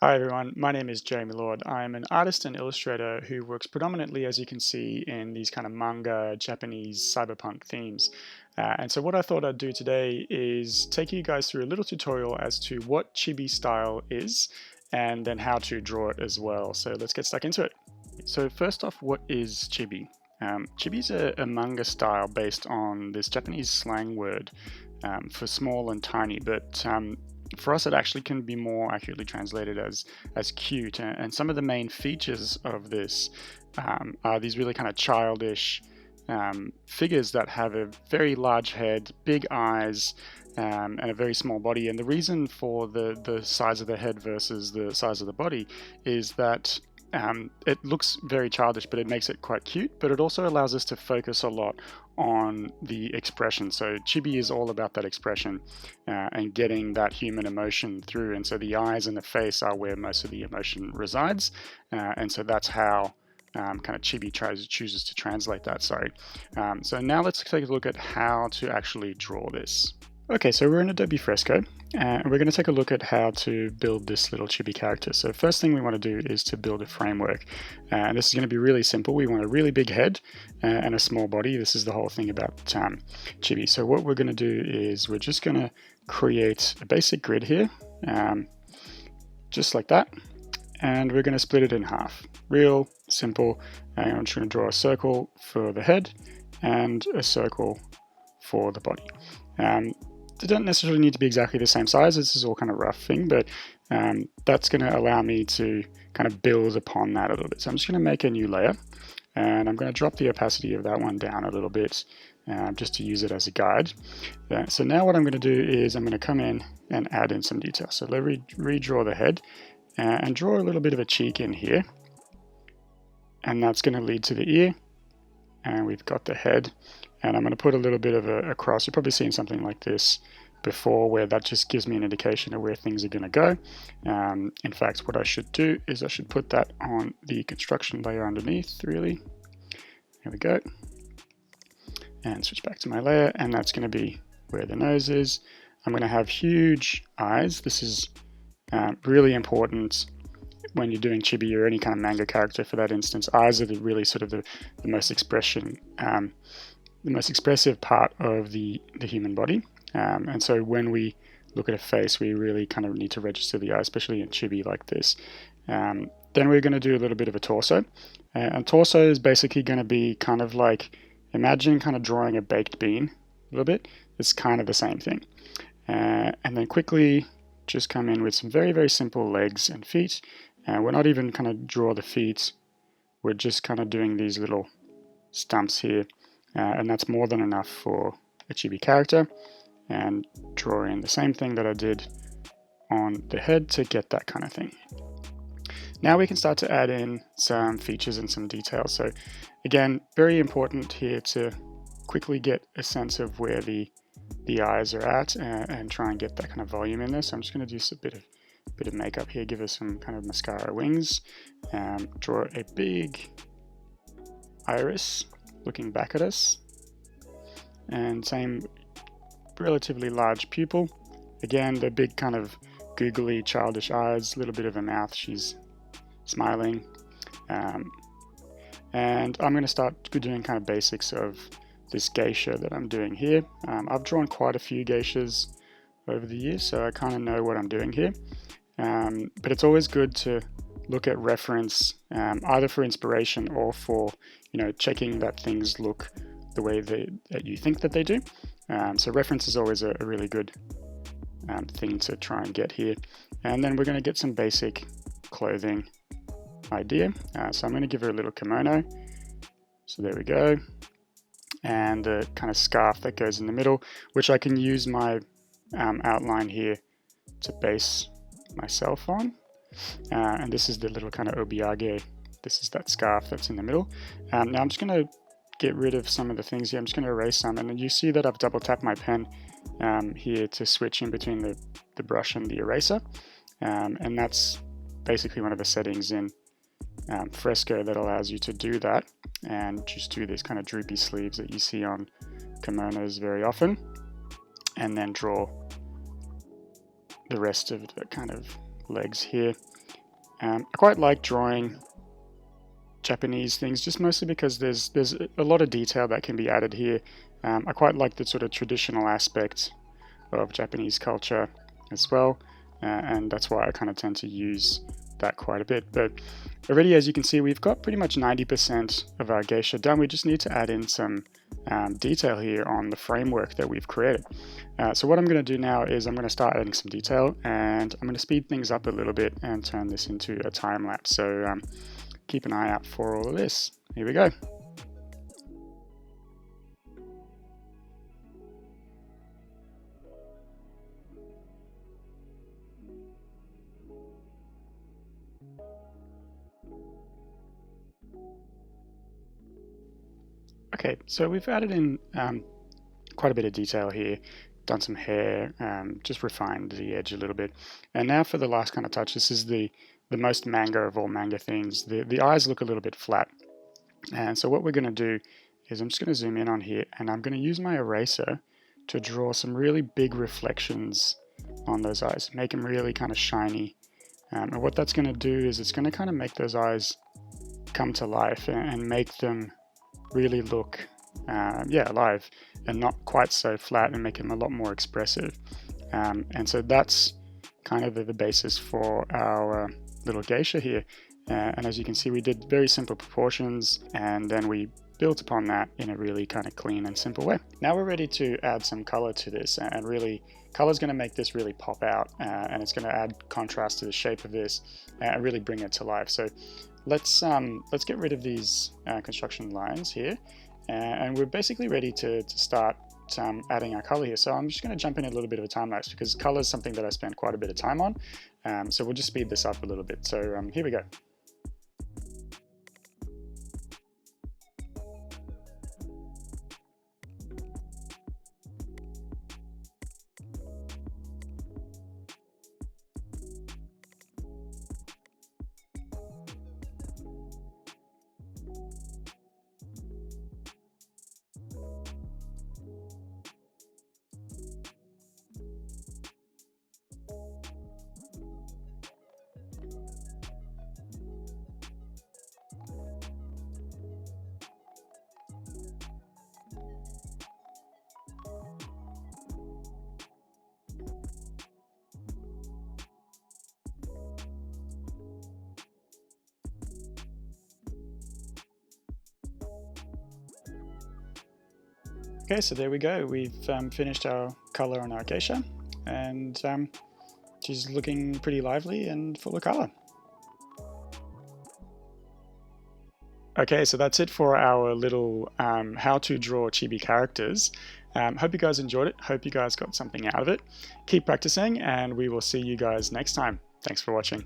Hi everyone, my name is Jeremy Lord. I'm an artist and illustrator who works predominantly, as you can see, in these kind of manga, Japanese cyberpunk themes. And so what I thought I'd do today is take you guys through a little tutorial as to what Chibi style is and then how to draw it as well. So let's get stuck into it. So first off, what is Chibi? Chibi is a manga style based on this Japanese slang word for small and tiny, but for us it actually can be more accurately translated as cute. And some of the main features of this are these really kind of childish figures that have a very large head, big eyes, and a very small body. And the reason for the size of the head versus the size of the body is that it looks very childish, but it makes it quite cute, but it also allows us to focus a lot on the expression. So Chibi is all about that expression and getting that human emotion through. And so the eyes and the face are where most of the emotion resides. And so that's how kind of Chibi chooses to translate that, so now let's take a look at how to actually draw this. Okay, so we're in Adobe Fresco, and we're going to take a look at how to build this little chibi character. So first thing we want to do is to build a framework. And this is going to be really simple. We want a really big head and a small body. This is the whole thing about chibi. So what we're going to do is we're just going to create a basic grid here, just like that. And we're going to split it in half. Real simple. And I'm just going to draw a circle for the head and a circle for the body. They don't necessarily need to be exactly the same size. This is all kind of rough thing, but that's going to allow me to kind of build upon that a little bit. So I'm just going to make a new layer, and I'm going to drop the opacity of that one down a little bit just to use it as a guide. So now what I'm going to do is I'm going to come in and add in some detail. So let me redraw the head and draw a little bit of a cheek in here, and that's going to lead to the ear, and we've got the head. And I'm going to put a little bit of a cross. You've probably seen something like this before, where that just gives me an indication of where things are going to go. In fact, what I should do is I should put that on the construction layer underneath, really. There we go. And switch back to my layer, and that's going to be where the nose is. I'm going to have huge eyes. This is really important when you're doing chibi or any kind of manga character for that instance. Eyes are really sort of the most the most expressive part of the human body. And so when we look at a face, we really kind of need to register the eye, especially in chibi like this. Then we're going to do a little bit of a torso. And torso is basically going to be kind of like, imagine kind of drawing a baked bean a little bit. It's kind of the same thing. And then quickly just come in with some very, very simple legs and feet. And we're not even kind of draw the feet. We're just kind of doing these little stumps here. And that's more than enough for a chibi character, and draw in the same thing that I did on the head to get that kind of thing. Now we can start to add in some features and some details. So again, very important here to quickly get a sense of where the eyes are at and try and get that kind of volume in there. So I'm just going to do a bit of makeup here, give us some kind of mascara wings, draw a big iris looking back at us, and same relatively large pupil. Again, the big kind of googly childish eyes, a little bit of a mouth, she's smiling. And I'm going to start doing kind of basics of this geisha that I'm doing here. I've drawn quite a few geishas over the years, so I kind of know what I'm doing here. But it's always good to look at reference, either for inspiration or for checking that things look the way that you think that they do. So reference is always a really good thing to try and get here. And then we're going to get some basic clothing idea. So I'm going to give her a little kimono. So there we go. And the kind of scarf that goes in the middle, which I can use my outline here to base myself on. And this is the little kind of obiage. This is that scarf that's in the middle. Now I'm just going to get rid of some of the things here. I'm just going to erase some. And then you see that I've double tapped my pen here to switch in between the brush and the eraser. And that's basically one of the settings in Fresco that allows you to do that and just do these kind of droopy sleeves that you see on kimonos very often, and then draw the rest of the kind of legs here. I quite like drawing Japanese things, just mostly because there's a lot of detail that can be added here. I quite like the sort of traditional aspect of Japanese culture as well, and that's why I kind of tend to use that quite a bit. But already, as you can see, we've got pretty much 90% of our geisha done. We just need to add in some detail here on the framework that we've created. So what I'm going to do now is I'm going to start adding some detail, and I'm going to speed things up a little bit and turn this into a time lapse. So keep an eye out for all of this. Here we go. Okay, so we've added in quite a bit of detail here, done some hair, just refined the edge a little bit. And now for the last kind of touch, this is the most manga of all manga things. The eyes look a little bit flat. And so what we're going to do is I'm just going to zoom in on here, and I'm going to use my eraser to draw some really big reflections on those eyes, make them really kind of shiny. And what that's going to do is it's going to kind of make those eyes come to life and make them really look alive and not quite so flat, and make them a lot more expressive. And so that's kind of the basis for our little geisha here. And as you can see, we did very simple proportions, and then we built upon that in a really kind of clean and simple way. Now we're ready to add some color to this, and really color is going to make this really pop out, and it's going to add contrast to the shape of this and really bring it to life. So let's get rid of these construction lines here, and we're basically ready to start adding our color here. So I'm just going to jump in a little bit of a time lapse because color is something that I spend quite a bit of time on. So we'll just speed this up a little bit. So here we go. Okay, so there we go. We've finished our color on our geisha, and she's looking pretty lively and full of color. Okay, so that's it for our little how to draw chibi characters. Hope you guys enjoyed it. Hope you guys got something out of it. Keep practicing, and we will see you guys next time. Thanks for watching.